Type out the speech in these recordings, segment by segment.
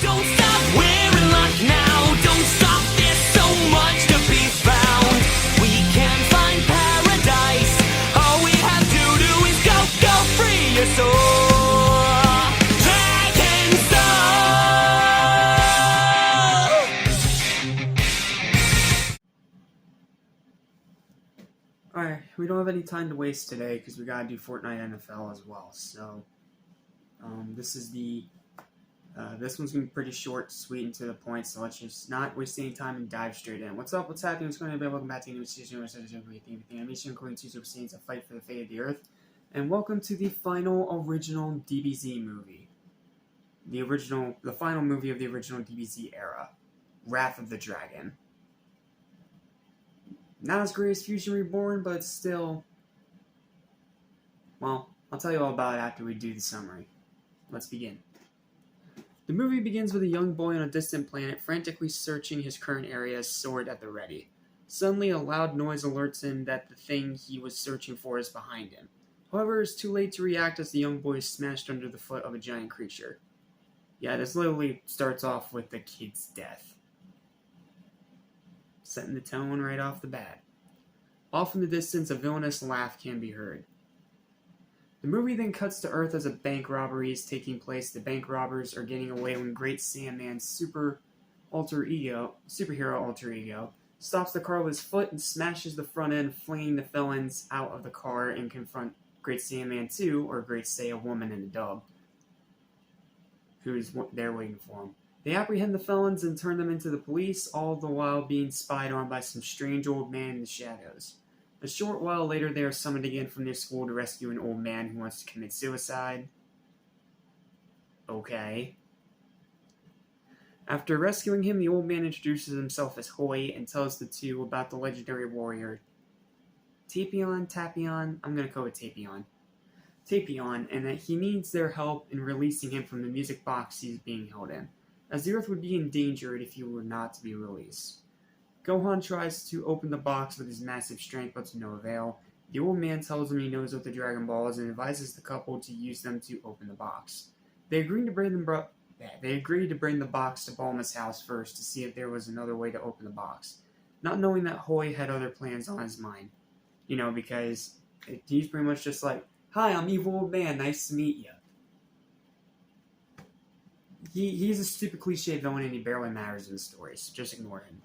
Don't stop, we're in luck now. Don't stop, there's so much to be found. We can find paradise. All we have to do is go, go free your soul. Dragon Soul. Alright, we don't have any time to waste today because we gotta do Fortnite NFL as well. So, this one's gonna be pretty short, sweet, and to the point. So let's just not waste any time and dive straight in. What's up? What's happening? What's going on? Welcome back to a new season of animation, including two super scenes, a fight for the fate of the Earth, and welcome to the final original DBZ movie. The final movie of the original DBZ era, Wrath of the Dragon. Not as great as Fusion Reborn, but still, well, I'll tell you all about it after we do the summary. Let's begin. The movie begins with a young boy on a distant planet frantically searching his current area, sword at the ready. Suddenly, a loud noise alerts him that the thing he was searching for is behind him. However, it's too late to react as the young boy is smashed under the foot of a giant creature. Yeah, this literally starts off with the kid's death, setting the tone right off the bat. Off in the distance, a villainous laugh can be heard. The movie then cuts to Earth as a bank robbery is taking place. The bank robbers are getting away when Great Sandman's superhero alter ego, stops the car with his foot and smashes the front end, flinging the felons out of the car and confront Great Sandman 2, or Great Say, a woman in a dub, who's there waiting for him. They apprehend the felons and turn them into the police, all the while being spied on by some strange old man in the shadows. A short while later, they are summoned again from their school to rescue an old man who wants to commit suicide. Okay. After rescuing him, the old man introduces himself as Hoy and tells the two about the legendary warrior Tapion, I'm gonna go with Tapion, and that he needs their help in releasing him from the music box he's being held in, as the Earth would be endangered if he were not to be released. Gohan tries to open the box with his massive strength, but to no avail. The old man tells him he knows what the Dragon Ball is and advises the couple to use them to open the box. They agree to bring the box to Bulma's house first to see if there was another way to open the box, not knowing that Hoy had other plans on his mind. You know, because he's pretty much just like, "Hi, I'm evil old man, nice to meet you." He's a stupid cliche villain and he barely matters in the story, so just ignore him.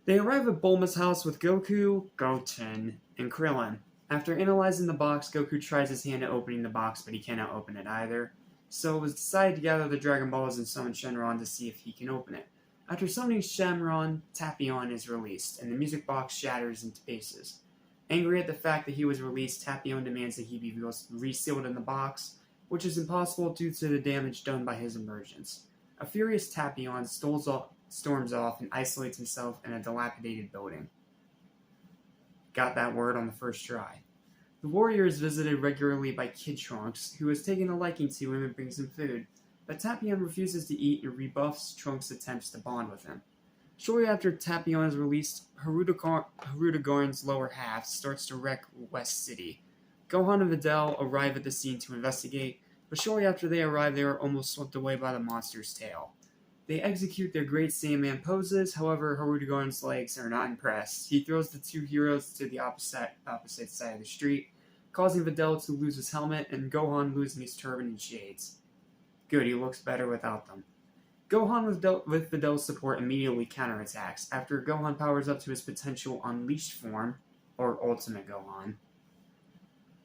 They arrive at Bulma's house with Goku, Goten, and Krillin. After analyzing the box, Goku tries his hand at opening the box, but he cannot open it either. So it was decided to gather the Dragon Balls and summon Shenron to see if he can open it. After summoning Shenron, Tapion is released, and the music box shatters into pieces. Angry at the fact that he was released, Tapion demands that he be resealed in the box, which is impossible due to the damage done by his emergence. A furious Tapion storms off and isolates himself in a dilapidated building. Got that word on the first try. The warrior is visited regularly by Kid Trunks, who has taken a liking to him and brings him food, but Tapion refuses to eat and rebuffs Trunks' attempts to bond with him. Shortly after Tapion is released, Hirudegarn's lower half starts to wreck West City. Gohan and Videl arrive at the scene to investigate, but shortly after they arrive, they are almost swept away by the monster's tail. They execute their Great Saiyaman poses, however, Hirudegarn's legs are not impressed. He throws the two heroes to the opposite side of the street, causing Videl to lose his helmet and Gohan losing his turban and shades. Good, he looks better without them. Gohan with Videl's support immediately counterattacks. After Gohan powers up to his potential Unleashed form, or Ultimate Gohan,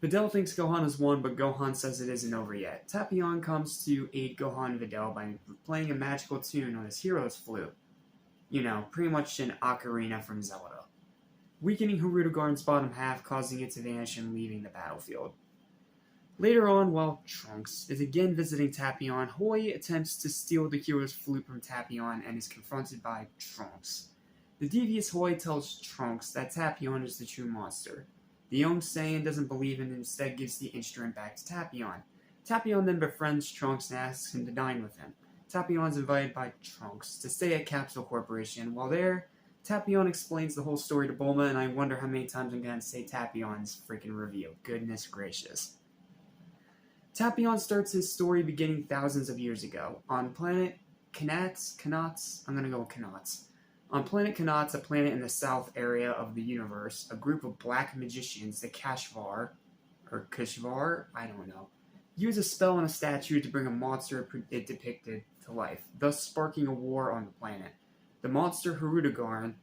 Videl thinks Gohan has won, but Gohan says it isn't over yet. Tapion comes to aid Gohan and Videl by playing a magical tune on his hero's flute. You know, pretty much an ocarina from Zelda, weakening Hirudegarn's bottom half, causing it to vanish and leaving the battlefield. Later on, while Trunks is again visiting Tapion, Hoy attempts to steal the hero's flute from Tapion and is confronted by Trunks. The devious Hoy tells Trunks that Tapion is the true monster. The young Saiyan doesn't believe and instead gives the instrument back to Tapion. Tapion then befriends Trunks and asks him to dine with him. Tapion is invited by Trunks to stay at Capsule Corporation. While there, Tapion explains the whole story to Bulma, and I wonder how many times I'm going to say Tapion's freaking review. Goodness gracious. Tapion starts his story beginning thousands of years ago. On planet Kanats, I'm gonna go with Kanats. On planet Kanats, a planet in the south area of the universe, a group of black magicians, the Kashvar, or Kashvar, I don't know, use a spell on a statue to bring a monster it depicted to life, thus sparking a war on the planet. The monster Hirudegarn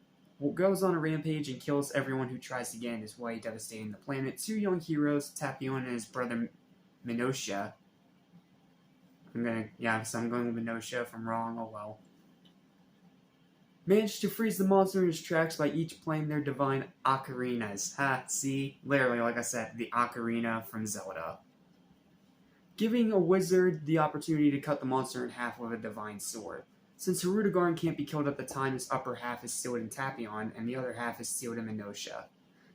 goes on a rampage and kills everyone who tries to get in his way, devastating the planet. Two young heroes, Tapion and his brother Minosha. I'm going with Minosha. If I'm wrong, oh well. Managed to freeze the monster in his tracks by each playing their divine ocarinas. Ha, see? Literally, like I said, the ocarina from Zelda. Giving a wizard the opportunity to cut the monster in half with a divine sword. Since Hirudegarn can't be killed at the time, his upper half is sealed in Tapion, and the other half is sealed in Minosha.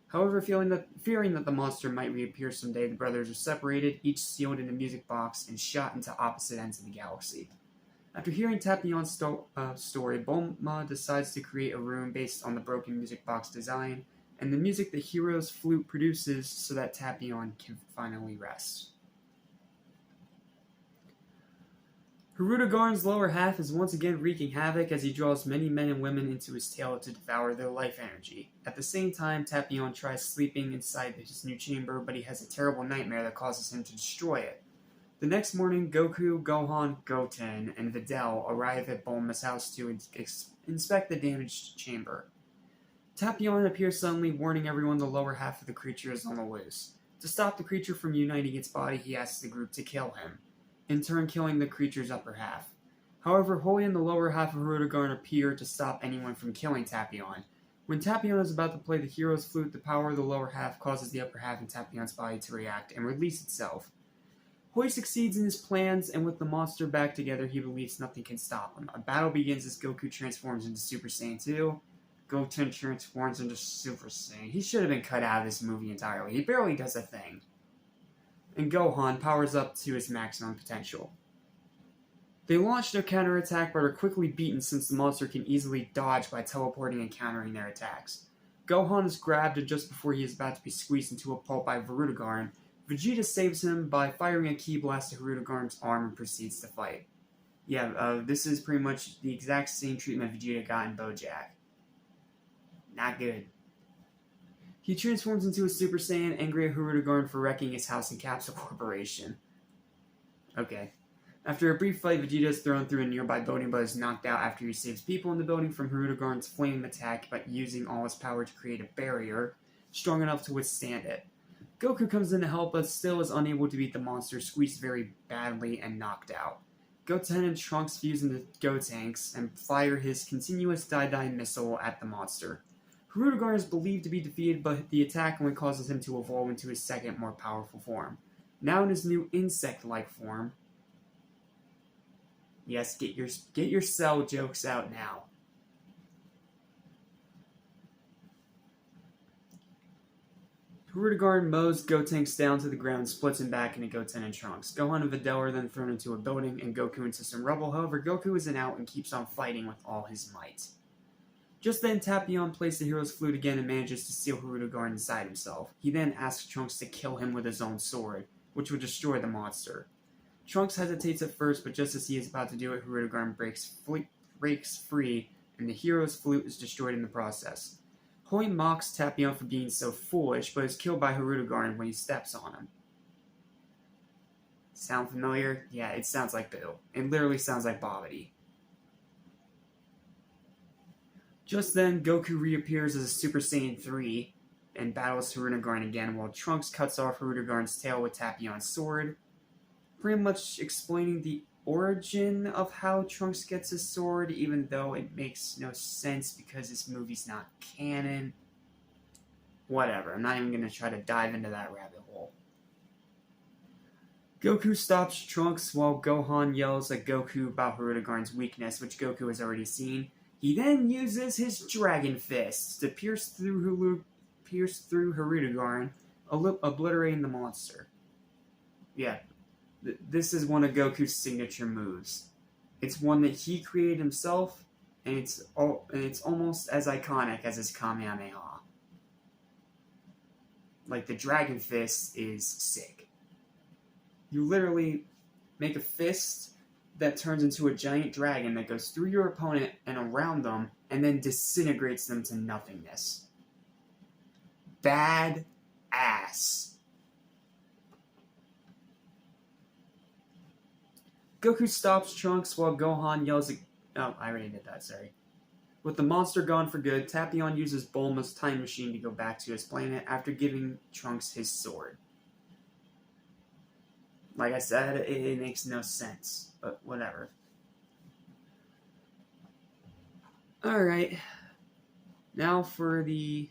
However, fearing that the monster might reappear someday, the brothers are separated, each sealed in a music box, and shot into opposite ends of the galaxy. After hearing Tapion's story, Bulma decides to create a room based on the broken music box design, and the music the hero's flute produces so that Tapion can finally rest. Hirudegarn's lower half is once again wreaking havoc as he draws many men and women into his tail to devour their life energy. At the same time, Tapion tries sleeping inside his new chamber, but he has a terrible nightmare that causes him to destroy it. The next morning, Goku, Gohan, Goten, and Videl arrive at Bulma's house to inspect the damaged chamber. Tapion appears suddenly, warning everyone the lower half of the creature is on the loose. To stop the creature from uniting its body, he asks the group to kill him, in turn killing the creature's upper half. However, Holy and the lower half of Hirudegarn appear to stop anyone from killing Tapion. When Tapion is about to play the hero's flute, the power of the lower half causes the upper half in Tapion's body to react and release itself. Hoy succeeds in his plans, and with the monster back together, he believes nothing can stop him. A battle begins as Goku transforms into Super Saiyan 2. Goten transforms into Super Saiyan. He should have been cut out of this movie entirely. He barely does a thing. And Gohan powers up to his maximum potential. They launch their counterattack, but are quickly beaten since the monster can easily dodge by teleporting and countering their attacks. Gohan is grabbed, and just before he is about to be squeezed into a pulp by Hirudegarn, Vegeta saves him by firing a ki blast to Hirudegarn's arm and proceeds to fight. This is pretty much the exact same treatment Vegeta got in BoJack. Not good. He transforms into a Super Saiyan, angry at Hirudegarn for wrecking his house in Capsule Corporation. Okay. After a brief fight, Vegeta is thrown through a nearby building but is knocked out after he saves people in the building from Hirudegarn's flame attack by using all his power to create a barrier strong enough to withstand it. Goku comes in to help, but still is unable to beat the monster, squeezed very badly and knocked out. Goten and Trunks fuse into Gotenks and fire his continuous Dai missile at the monster. Hirudegarn is believed to be defeated, but the attack only causes him to evolve into his second, more powerful form. Now in his new insect-like form. Yes, get your cell jokes out now. Hirudegarn mows Gotenks down to the ground and splits him back into Goten and Trunks. Gohan and Videl are then thrown into a building and Goku into some rubble. However, Goku isn't out and keeps on fighting with all his might. Just then, Tapion plays the hero's flute again and manages to seal Hirudegarn inside himself. He then asks Trunks to kill him with his own sword, which would destroy the monster. Trunks hesitates at first, but just as he is about to do it, Hirudegarn breaks free, and the hero's flute is destroyed in the process. Hoy mocks Tapion for being so foolish, but is killed by Hirudegarn when he steps on him. Sound familiar? Yeah, it sounds like Boo. It literally sounds like Bobbity. Just then, Goku reappears as a Super Saiyan 3 and battles Hirudegarn again, while Trunks cuts off Hirudegarn's tail with Tapion's sword, pretty much explaining the origin of how Trunks gets his sword, even though it makes no sense because this movie's not canon. Whatever, I'm not even going to try to dive into that rabbit hole. Goku stops Trunks while Gohan yells at Goku about Hirudegarn's weakness, which Goku has already seen. He then uses his Dragon Fists to pierce through Hirudegarn, obliterating the monster. Yeah, this is one of Goku's signature moves. It's one that he created himself, and it's almost as iconic as his Kamehameha. Like, the Dragon Fist is sick. You literally make a fist that turns into a giant dragon that goes through your opponent and around them and then disintegrates them to nothingness. Bad ass. Goku stops Trunks while Gohan yells at... Oh, I already did that, sorry. With the monster gone for good, Tapion uses Bulma's time machine to go back to his planet after giving Trunks his sword. Like I said, it makes no sense, but whatever. Alright, now for the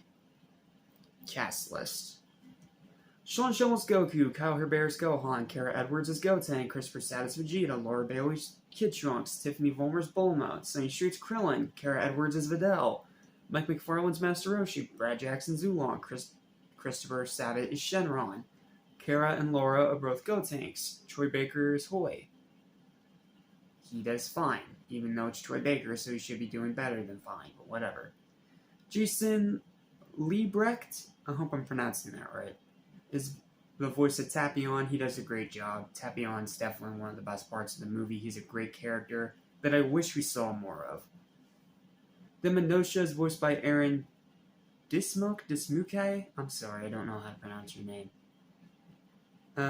cast list. Sean Schimmel's Goku, Kyle Herbert's Gohan, Kara Edwards as Goten, Christopher Sabat's Vegeta, Laura Bailey's Kid Trunks, Tiffany Vollmer's Bulma, Sunny Street's Krillin, Kara Edwards as Videl, Mike McFarlane's Master Roshi, Brad Jackson's Oolong, Christopher Sabat is Shenron, Kara and Laura are both Gotenks, Troy Baker is Hoi. He does fine, even though it's Troy Baker, so he should be doing better than fine, but whatever. Jason Liebrecht, I hope I'm pronouncing that right, is the voice of Tapion. He does a great job. Tapion's definitely one of the best parts of the movie. He's a great character that I wish we saw more of. The Minosha is voiced by Aaron Dismuke? I'm sorry, I don't know how to pronounce your name.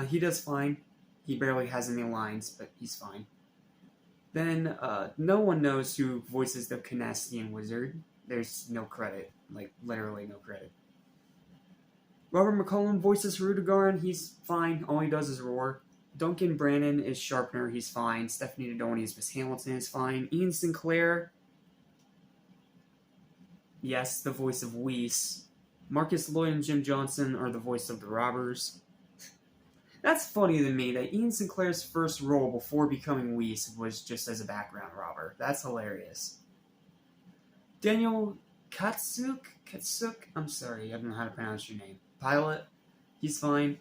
He does fine. He barely has any lines, but he's fine. Then, no one knows who voices the Canastian Wizard. There's no credit. Like, literally no credit. Robert McCollum voices Rudigarn. He's fine. All he does is roar. Duncan Brannon is Sharpner. He's fine. Stephanie Dodoni as Miss Hamilton is fine. Ian Sinclair. Yes, the voice of Whis. Marcus Lloyd and Jim Johnson are the voice of the robbers. That's funny to me that Ian Sinclair's first role before becoming Whis was just as a background robber. That's hilarious. Daniel Katsuk? I'm sorry, I don't know how to pronounce your name. Pilot, he's fine.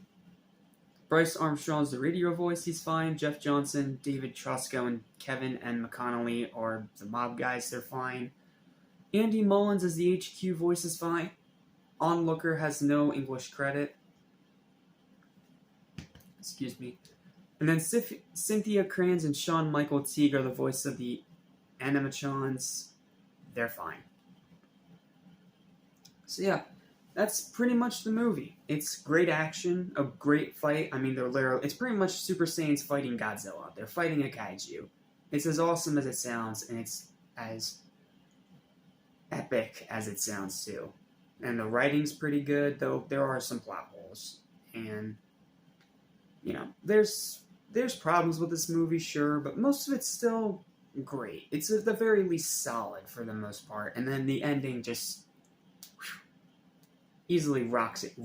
Bryce Armstrong's the radio voice, he's fine. Jeff Johnson, David Trosco, and Kevin and McConnelly are the mob guys, they're fine. Andy Mullins as the HQ voice is fine. Onlooker has no English credit. Excuse me. And then Cynthia Kranz and Sean Michael Teague are the voice of the animatrons. They're fine. So yeah, that's pretty much the movie. It's great action, a great fight. I mean, it's pretty much Super Saiyans fighting Godzilla. They're fighting a kaiju. It's as awesome as it sounds, and it's as epic as it sounds too. And the writing's pretty good, though there are some plot holes. And, you know, there's problems with this movie, sure, but most of it's still great. It's at the very least solid for the most part. And then the ending just easily rockets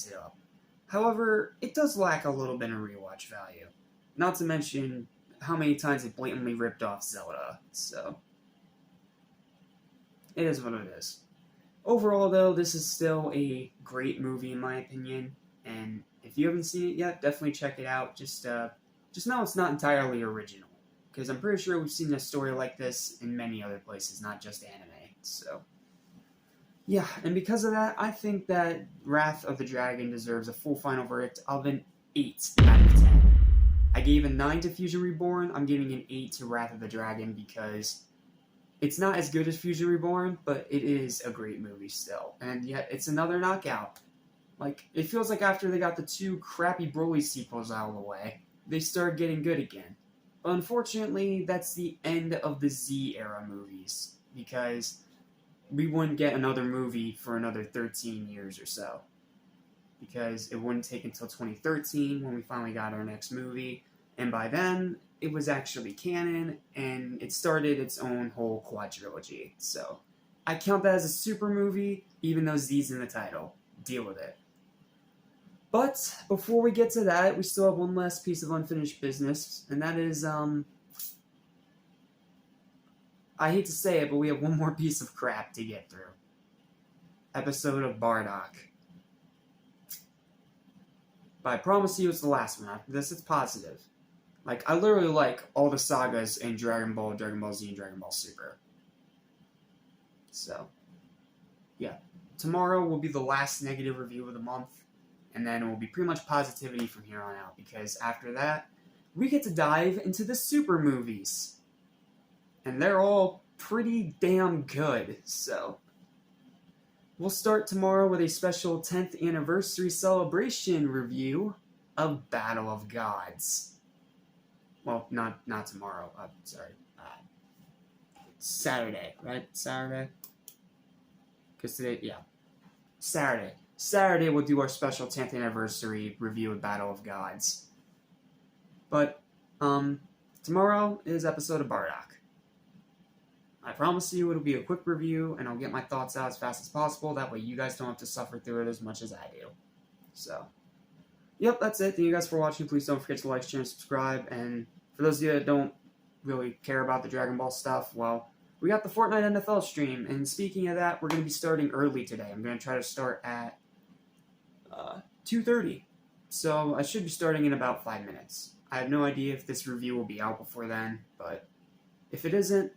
it up. However, it does lack a little bit of rewatch value. Not to mention how many times it blatantly ripped off Zelda, so it is what it is. Overall, though, this is still a great movie in my opinion, and if you haven't seen it yet, definitely check it out. Just know it's not entirely original, because I'm pretty sure we've seen a story like this in many other places, not just anime, so yeah, and because of that, I think that Wrath of the Dragon deserves a full final verdict of an 8 out of 10. I gave a 9 to Fusion Reborn, I'm giving an 8 to Wrath of the Dragon because it's not as good as Fusion Reborn, but it is a great movie still. And yet, it's another knockout. Like, it feels like after they got the 2 crappy Broly sequels out of the way, they started getting good again. But unfortunately, that's the end of the Z era movies, because we wouldn't get another movie for another 13 years or so. Because it wouldn't take until 2013 when we finally got our next movie, and by then, it was actually canon, and it started its own whole quadrilogy. So, I count that as a super movie, even though Z's in the title. Deal with it. But, before we get to that, we still have one last piece of unfinished business, and that is, I hate to say it, but we have one more piece of crap to get through. Episode of Bardock. But I promise you it's the last one. After this, it's positive. Like, I literally like all the sagas in Dragon Ball, Dragon Ball Z, and Dragon Ball Super. So, yeah. Tomorrow will be the last negative review of the month. and then it will be pretty much positivity from here on out, because after that, we get to dive into the super movies. And they're all pretty damn good, so. We'll start tomorrow with a special 10th anniversary celebration review of Battle of Gods. Well, not tomorrow, sorry. Saturday, right? Saturday? Because today, yeah. Saturday. Saturday we'll do our special 10th anniversary review of Battle of Gods. But, tomorrow is episode of Bardock. I promise you it'll be a quick review, and I'll get my thoughts out as fast as possible. That way you guys don't have to suffer through it as much as I do. So, yep, that's it. Thank you guys for watching. Please don't forget to like, share, and subscribe. And for those of you that don't really care about the Dragon Ball stuff, well, we got the Fortnite NFL stream. And speaking of that, we're going to be starting early today. I'm going to try to start at 2:30. So I should be starting in about 5 minutes. I have no idea if this review will be out before then, but if it isn't,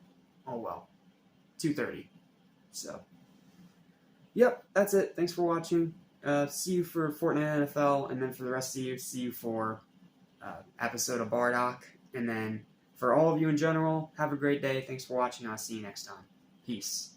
oh well. 2:30. So, yep, that's it. Thanks for watching. See you for Fortnite NFL, and then for the rest of you, see you for episode of Bardock. And then for all of you in general, have a great day. Thanks for watching. I'll see you next time. Peace.